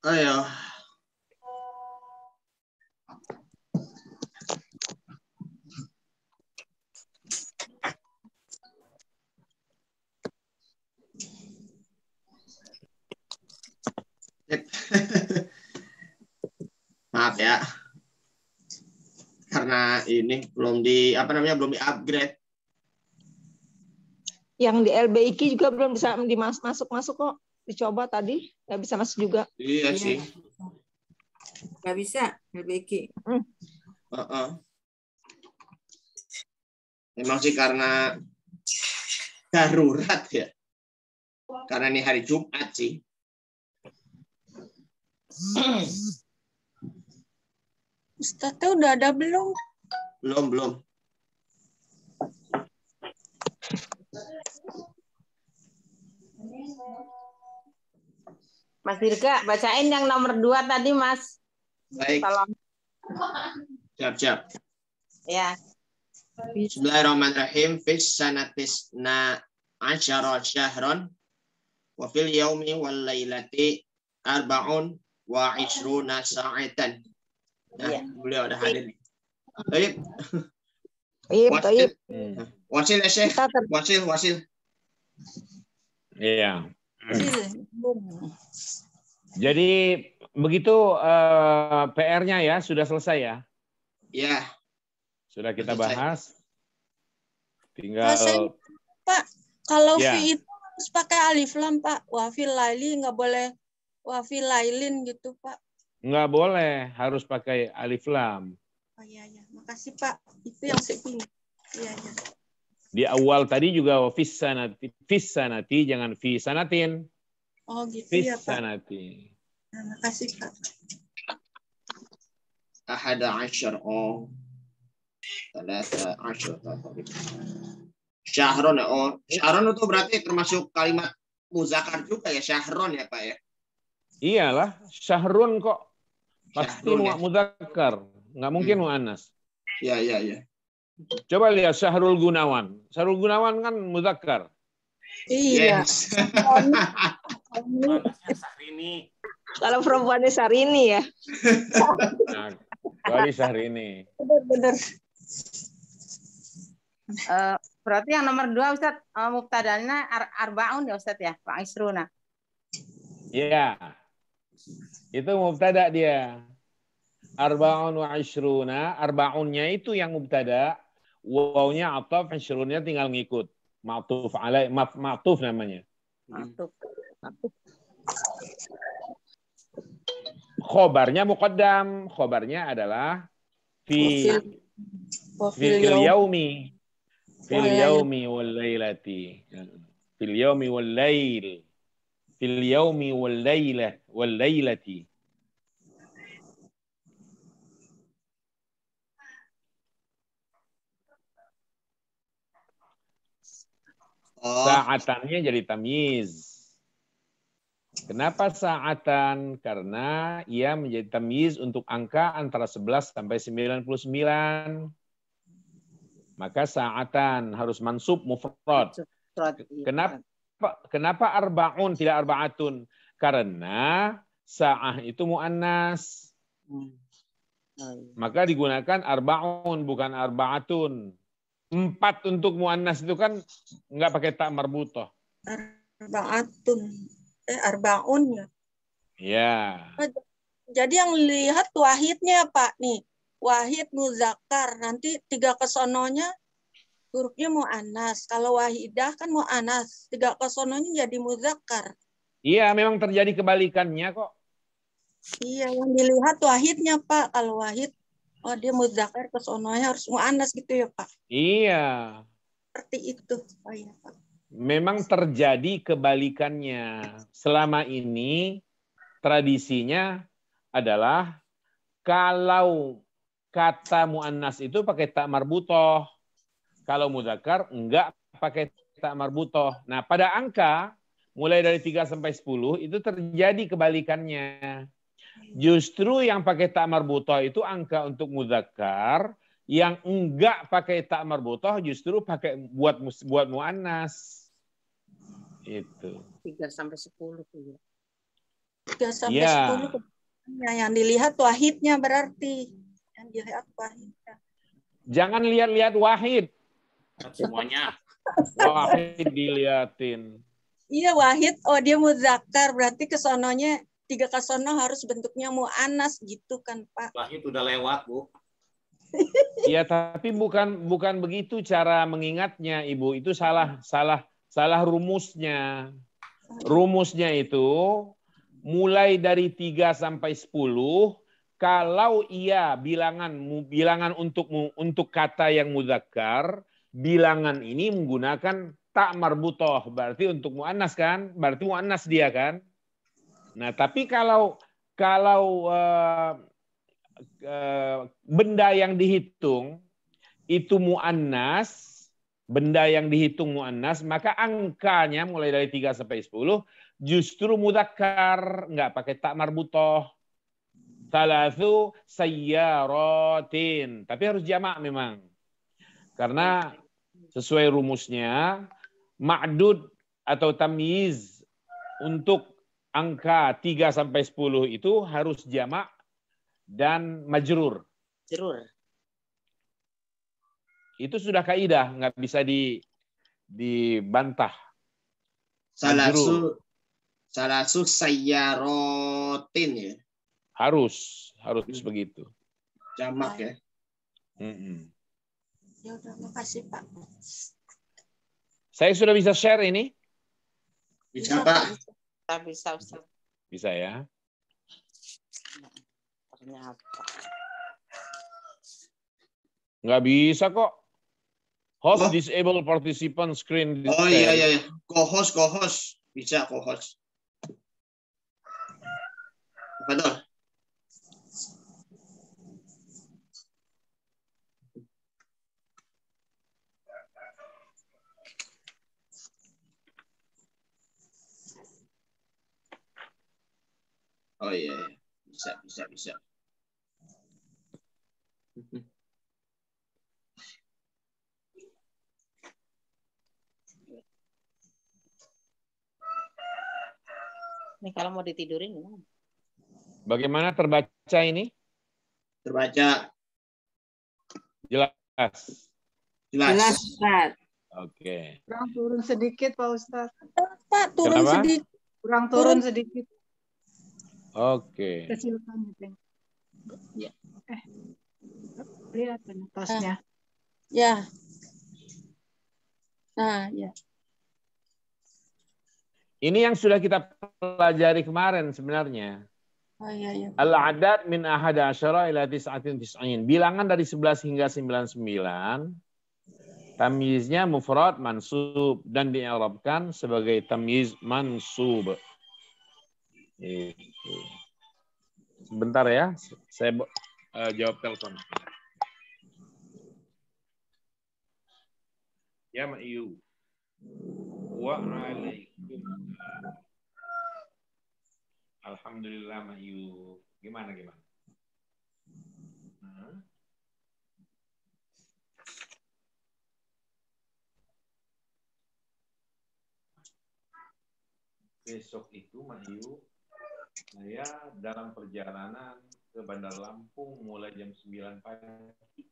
Ayo. Maaf ya. Karena ini belum belum di-upgrade. Yang di LBIK juga belum bisa masuk kok. Dicoba tadi, nggak bisa masuk juga. Iya sih. Nggak bisa, LBIK. Memang sih karena darurat ya. Karena ini hari Jumat sih. Ustadznya udah ada belum? Belum. Mas Dirga, bacain yang nomor 2 tadi, Mas. Baik. Tolong. Siap. Ya. Bismillahirrahmanirrahim. Fis sanatis na asyara syahron wa fil yaumi wal lailati arba'un wa isruna sa'atan. Nah, beliau ada hadir. Baik. Baik. Wasil ya, Syekh. Wasil. Iya. Jadi begitu PR-nya ya, sudah selesai ya? Iya. Sudah kita bahas. Tinggal Pak, kalau fi itu harus pakai alif lam, Pak. Wafil laili nggak boleh wafil lailin gitu, Pak. nggak boleh, harus pakai alif lam. Oh iya. Makasih, Pak. Itu yang saya pilih. Iya. Di awal tadi juga fis sanati, jangan fi sanatin. Oh gitu fis ya, Pak. sanati. Nah, makasih, Pak. Ahada asyar. Oh. Talata asyar. Syahron ya. Oh, syahron itu berarti termasuk kalimat muzakkar juga ya, syahron ya, Pak ya? Iyalah, syahrun kok. Pasti Syahrun, ya? muzakkar. Nggak mungkin muannas. Iya. Coba lihat Syahrul Gunawan. Syahrul Gunawan kan muzakkar. Iya. Yes. Syahrini. Kalau perempuannya Syahrini ya. Nah, kecuali Syahrini. Benar. Berarti yang nomor 2 Ustaz, mubtadanya arbaun ya Ustaz ya, Pak Isruna. Iya. Itu mubtada dia. Arba'un wa ishruna, arba'unnya itu yang mubtada, wawnya ataf, ishrunnya tinggal ngikut. Ma'tuf alaih, ma'tuf namanya. Khobarnya muqaddam, khobarnya adalah fil yaumi. Fil yaumi wal lailati. Fil yaumi wal lail. Fil yaumi wal lailati. Sa'atannya jadi tamyiz. Kenapa sa'atan? Karena ia menjadi tamyiz untuk angka antara 11 sampai 99. Maka sa'atan harus mansub mufrad. Kenapa arba'un tidak arba'atun? Karena sa'ah itu mu'annas. Maka digunakan arba'un bukan arba'atun. 4 untuk mu'annas itu kan nggak pakai ta marbutah. Arba'un ya. Ya. Jadi yang lihat wahidnya Pak nih. Wahid muzakkar. Nanti 3 kesononya hurufnya mu'annas. Kalau wahidah kan mu'annas. 3 kesononya jadi muzakkar. Iya, memang terjadi kebalikannya kok. Iya, yang dilihat wahidnya Pak. Kalau wahid, oh dia muzakkar kesononya harus mu'annas gitu ya Pak. Iya. Seperti itu. Oh iya Pak. Memang terjadi kebalikannya. Selama ini tradisinya adalah kalau kata mu'annas itu pakai ta marbutoh. Kalau mudzakkar enggak pakai ta marbutoh. Nah, pada angka mulai dari 3 sampai 10 itu terjadi kebalikannya. Justru yang pakai ta marbutoh itu angka untuk mudzakkar, yang enggak pakai ta marbutoh justru pakai buat muannas. Itu. 3 sampai 10 tuh. 3 sampai Iya. 10. Yang dilihat wahidnya berarti. Yang dilihat wahidnya. Jangan lihat-lihat wahid. Semuanya. Wahid diliatin. Iya wahid, oh dia muzakkar, berarti kesononya 3 kesono harus bentuknya mu'annas gitu kan Pak. Wahid udah lewat, Bu. Iya, tapi bukan begitu cara mengingatnya, Ibu. Itu salah rumusnya. Rumusnya itu mulai dari 3 sampai 10, kalau iya bilangan untuk kata yang mudzakkar, bilangan ini menggunakan tak marbutoh, berarti untuk muannas kan? Berarti muannas dia kan? Nah, tapi kalau benda yang dihitung itu muannas, benda yang dihitung muannas, maka angkanya mulai dari 3 sampai 10 justru mudzakkar, enggak pakai tak marbutoh. Thalathu sayyaratin, tapi harus jamak memang. Karena sesuai rumusnya ma'dud atau tamyiz untuk angka 3 sampai 10 itu harus jamak dan majrur. Jerur. Itu sudah kaidah, nggak bisa dibantah. Salasu sayyarotin ya. Harus begitu. Jamak ya. Ya udah, makasih Pak. Saya sudah bisa share ini? Bisa Pak. Bisa, Ustaz. Bisa ya. Ternyata. Nggak bisa kok. Host Oh. disable participant screen. Oh iya. Co-host. Bisa co-host. Betul. Oh iya. Bisa. Ini kalau mau ditidurin gimana? Bagaimana terbaca ini? Terbaca Jelas. Jelas, Ustaz. Oke. Kurang turun sedikit Pak Ustadz. Pak turun Kenapa? sedikit. Kurang turun sedikit. Oke. Kecilkan gitu. Ya. Lihat tasnya. Ya. Nah, ya. Ini yang sudah kita pelajari kemarin sebenarnya. Oh iya. Al-adad min ahada asyara ila tis'atin tis'in. Bilangan dari 11 hingga 99. Tamyiznya mufrad mansub dan di'irabkan sebagai tamyiz mansub. Itu. Sebentar ya, saya jawab telepon. Ya Ma'yu. Wa'alaikum. Alhamdulillah Ma'yu. Gimana? Besok itu Ma'yu, saya dalam perjalanan ke Bandar Lampung mulai jam 9 pagi.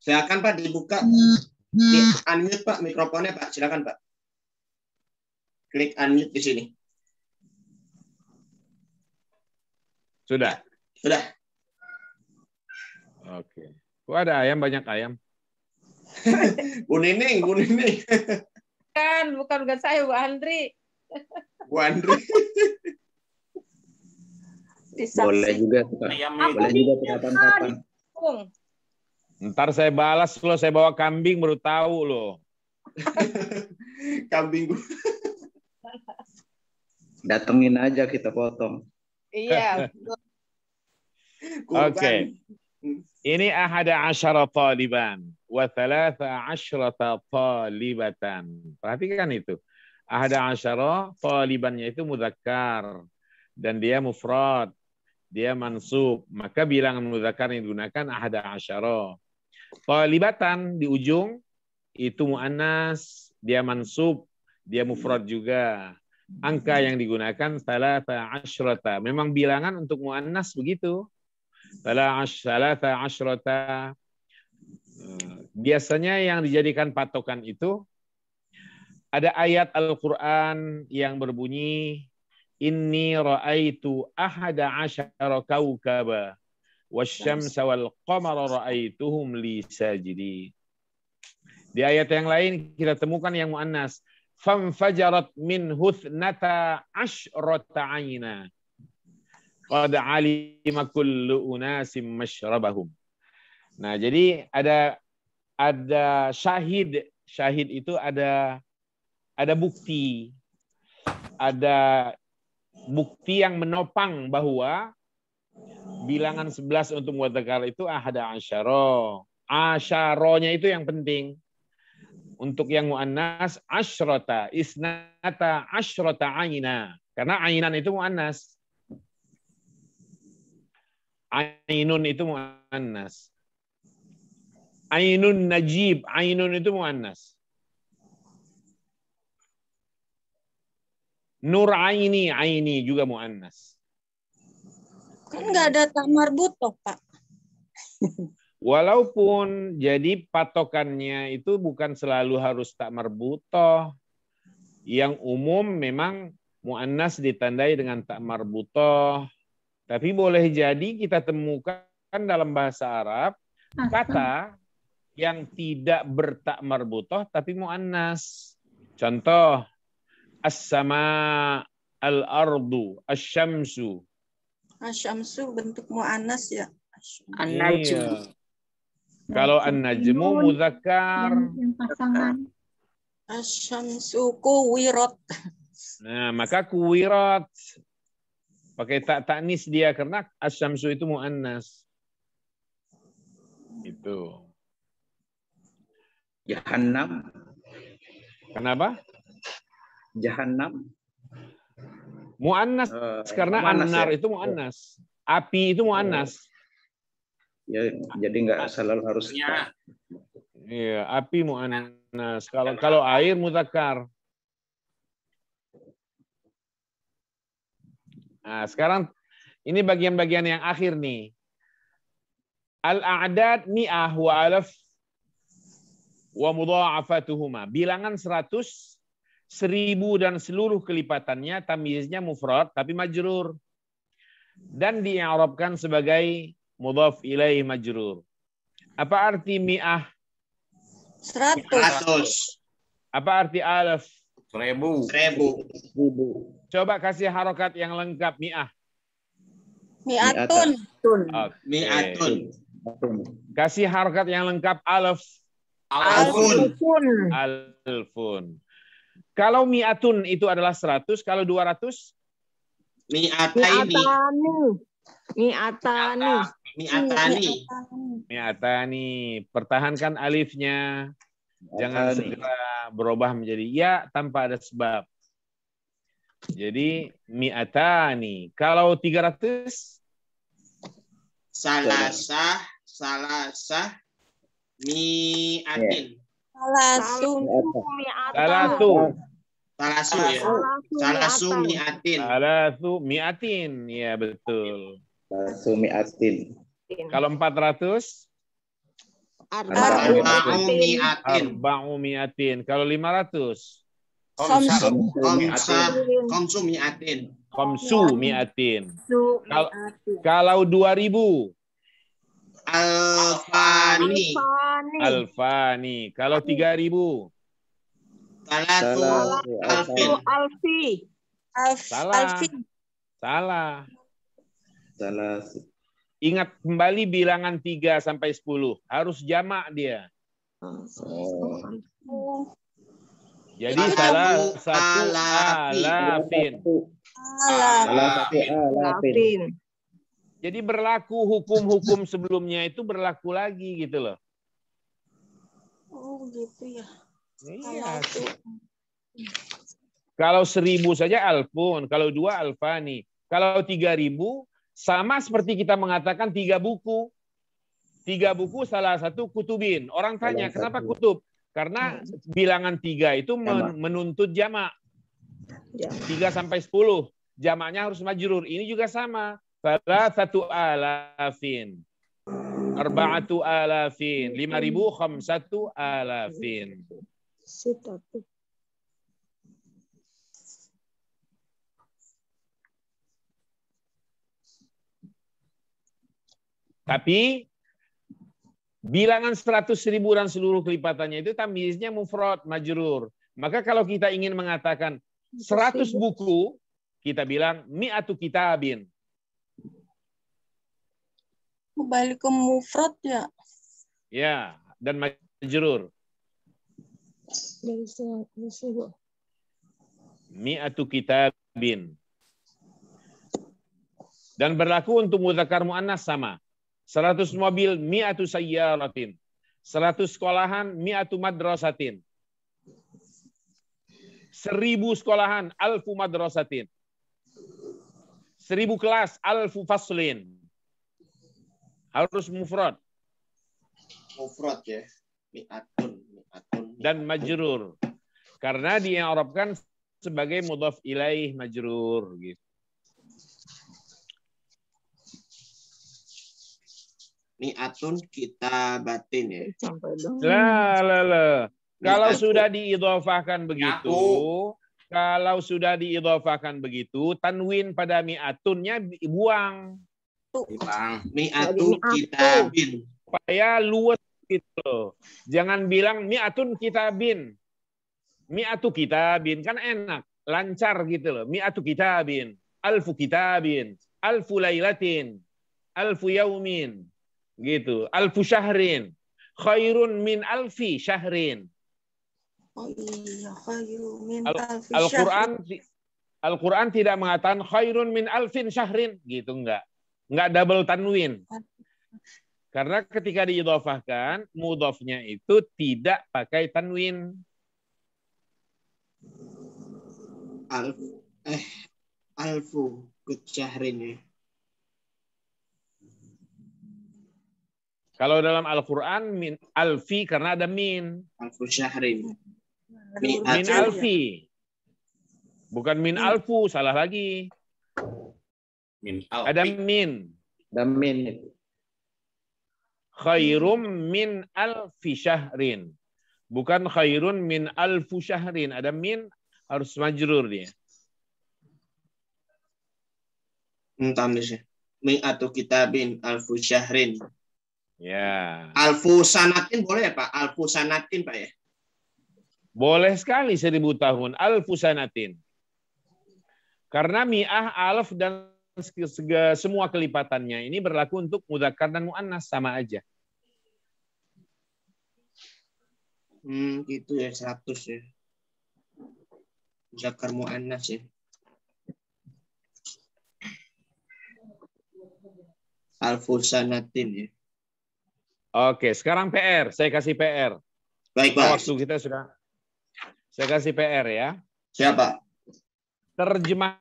Silakan Pak dibuka. Di unmute Pak mikrofonnya Pak. Silakan Pak. Klik unmute di sini. Sudah. Sudah. Oke. Kok ada ayam, banyak ayam? Bu Nining, Bu Nining. Bukan saya, Bu Andri. Bu Andri. Boleh juga Pak. Boleh juga kapan-kapan. Ntar saya balas loh, saya bawa kambing baru tahu loh. Kambing. Datengin aja kita potong. Iya. Oke. Ini ahada asyara taliban wa thalatha asyrata talibatan. Perhatikan itu. Ahada asyara talibannya itu mudzakkar dan dia mufrad. Dia mansub, maka bilangan mudzakkar yang digunakan ahada asyara. Talibatan di ujung itu muannas, dia mansub, dia mufrad juga. Angka yang digunakan thalatha asyrata. Memang bilangan untuk muannas begitu. Thalatha asyrata. Biasanya yang dijadikan patokan itu ada ayat Al-Qur'an yang berbunyi Inni ra'aitu ahada asyara kaukaba wasyamsa wal qamara ra'aituhum li sajidin. Di ayat yang lain kita temukan yang muannas famfajarat min huthnata asyrata aina qad alima kullu unasim masyrabahum. Nah, jadi ada syahid. Syahid itu ada bukti. Ada bukti yang menopang bahwa bilangan 11 untuk mudzakkar itu ahada asyara. Asyaronya itu yang penting. Untuk yang muannas asyrata, isnata asyrata aina. Karena ainan itu muannas. Ainun itu muannas. Ainun najib, ainun itu muannas. Nur aini, aini juga muannas. Kan nggak ada tak marbutoh, Pak. Walaupun jadi patokannya itu bukan selalu harus tak marbutoh. Yang umum memang muannas ditandai dengan tak marbutoh. Tapi boleh jadi kita temukan dalam bahasa Arab kata yang tidak bertak marbutoh tapi muannas. Contoh as-sama, al-ardu, asy-syamsu. Asyamsu bentuk muannas ya. Iya. Kalau an-najmu mudzakkar. Yang pasangan. Asyamsu kuwirat. Nah, maka kuwirat. Pakai tak ta'nis dia karena asy-syamsu itu muannas. Itu. Jahannam. Kenapa? Jahannam. Muannas karena an-nar itu muannas. Api itu muannas. Ya, jadi nggak selalu harus. Iya, api muannas. Kalau air mudzakkar. Nah, sekarang ini bagian-bagian yang akhir nih. Al-a'dad mi'ah wa alaf wa mudha'afatuhuma. Bilangan 100, 1000 dan seluruh kelipatannya tamyiznya mufrad tapi majrur. Dan di'arabkan sebagai mudhaf ilaih majrur. Apa arti mi'ah? 100. Apa arti alaf? 1000. Coba kasih harokat yang lengkap mi'ah. Mi'atun. Okay. Mi'atun. Kasih harokat yang lengkap alaf. Alfun. Alfun. Kalau mi'atun itu adalah 100, kalau 200? Mi'ataini. Mi'atani. Pertahankan alifnya. Jangan segera berubah menjadi ya tanpa ada sebab. Jadi mi'atani. Kalau 300? Salasah mi'atin. Salasu mi'atin. Salasu mi'atin. Ya, betul. Salasu mi'atin. Kalau 400? Arba'umi'atin. Arba'umi'atin. Kalau 500? Khamsumi'atin. Khamsumi'atin. Kalau 2000? Alfani. Alfani. Kalau 3000? Salatu alfin. Salah. Ingat kembali bilangan 3 sampai 10. Harus jamak dia. Jadi salah satu alafin. Jadi berlaku hukum-hukum sebelumnya itu berlaku lagi gitu loh. Oh gitu ya. Iya. Kalau 1000 saja alfun, kalau 2 alfani. Kalau 3000 sama seperti kita mengatakan 3 buku. 3 buku salah satu kutubin. Orang tanya, kenapa kutub? Karena bilangan 3 itu menuntut jamak. 3 sampai 10. Jamaknya harus majrur. Ini juga sama. Salah satu alafin. Arba'atu alafin. 5000 khamsatu alafin. Tapi bilangan 100.000 dan seluruh kelipatannya itu tamyiznya mufrad majrur. Maka kalau kita ingin mengatakan 100 buku, kita bilang mi'atu kitabin. Kembali ke mufrad ya. Ya, dan majrur. Mi'atu kitabin. Dan berlaku untuk mudzakkar muannas sama. 100 mobil mi'atu sayyaratin. 100 sekolahan mi'atu madrasatin. 1000 sekolahan alfu madrasatin. 1000 kelas alfu faslin. Harus mufrad. Mufrad ya. Mi'atun. Dan majrur. Karena di'arabkan sebagai mudhaf ilaih majrur gitu. Mi'atun kitabatin ya. Lah. Kalau sudah diidhofahkan begitu, tanwin pada mi'atunnya buang. Mi'atu kitabin. Supaya luas gitu. Jangan bilang mi'atun kitabin. Mi'atu kitabin kan enak, lancar gitu loh. Mi'atu kitabin, alfu kitabin, alfu lailatin, alfu yaumin. Gitu. Alfu syahrin. Khairun min alfi syahrin. Oh iya, khairun min alfi Al-Quran tidak mengatakan khairun min alfin syahrin. Gitu enggak. Enggak double tanwin. Karena ketika diidhofahkan, mudhofnya itu tidak pakai tanwin. Alfu syahrin ya. Kalau dalam Al-Quran min alfi karena ada min. Alfu syahrin. Min alfi. Bukan min alfu, salah lagi. Ada min. Ada min. Khairum min alfi syahrin. Bukan khairun min alfu syahrin. Ada min, harus majrur dia. Mi'atu kitabin alfu syahrin. Ya. Alfu sanatin boleh ya Pak? Alfu sanatin Pak ya? Boleh sekali 1000 tahun. Alfu sanatin. Karena mi'ah, alf, dan semua kelipatannya ini berlaku untuk mudzakkar dan muannas sama aja. Gitu ya, 100 ya. Mudzakkar muannas ya. Alfu sanatin ya. Oke, sekarang PR. Saya kasih PR. Baik, Pak. Waktu kita sudah. Saya kasih PR ya. Siapa? Terjemah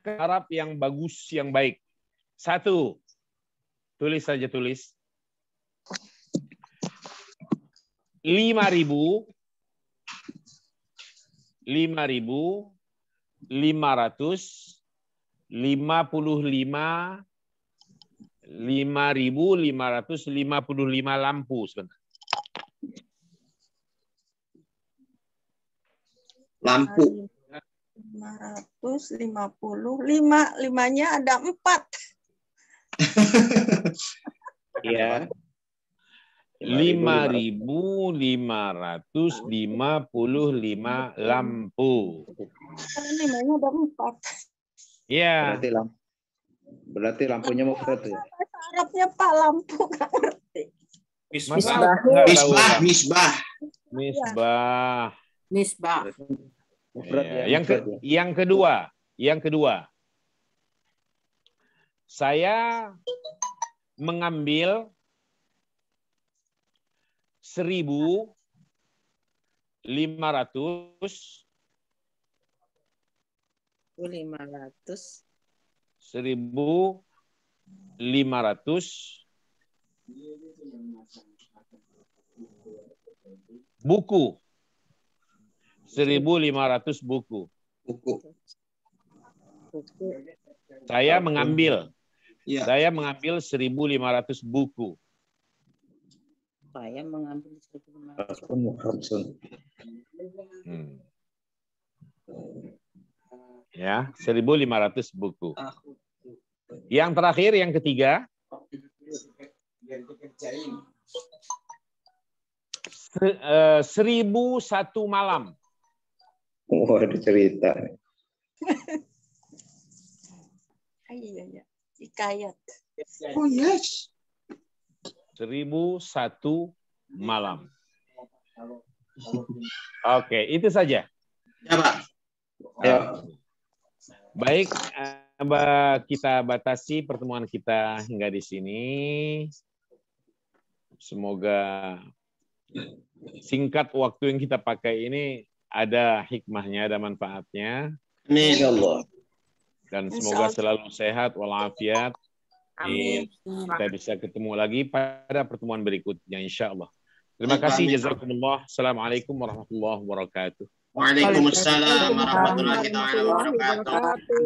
Arab yang bagus, yang baik. 1. Tulis saja, tulis. 5.555 555 5.555 lampu sebentar. Lampu. 555. Limanya ada 4. Iya. 5.555 lampu. Limanya ada 4. Iya. Berarti lampunya mau berat ya? Bahasa Arabnya Pak lampu nggak ngerti. Masa nggak tahu, Misbah, Pak? misbah. Misbah. Misbah. Mufrad Ya. ya. Yang kedua, saya mengambil 1.500 buku. 1.500 buku. Saya mengambil 1.500 buku. Saya mengambil 1.500. Ya, 1.500 buku. Yang terakhir, yang ketiga, 1.001 malam. Wah, ada cerita. Iya. Hikayat. Oh yes. 1.001 malam. Oke, itu saja. Ya, Pak. Ya. Baik, kita batasi pertemuan kita hingga di sini. Semoga singkat waktu yang kita pakai ini ada hikmahnya, ada manfaatnya. Amin. Ya Allah. Dan semoga selalu sehat walafiat. Amin. Kita bisa ketemu lagi pada pertemuan berikutnya, insya Allah. Terima kasih. Amin. Jazakumullah. Assalamualaikum warahmatullahi wabarakatuh. Waalaikumsalam warahmatullahi wabarakatuh.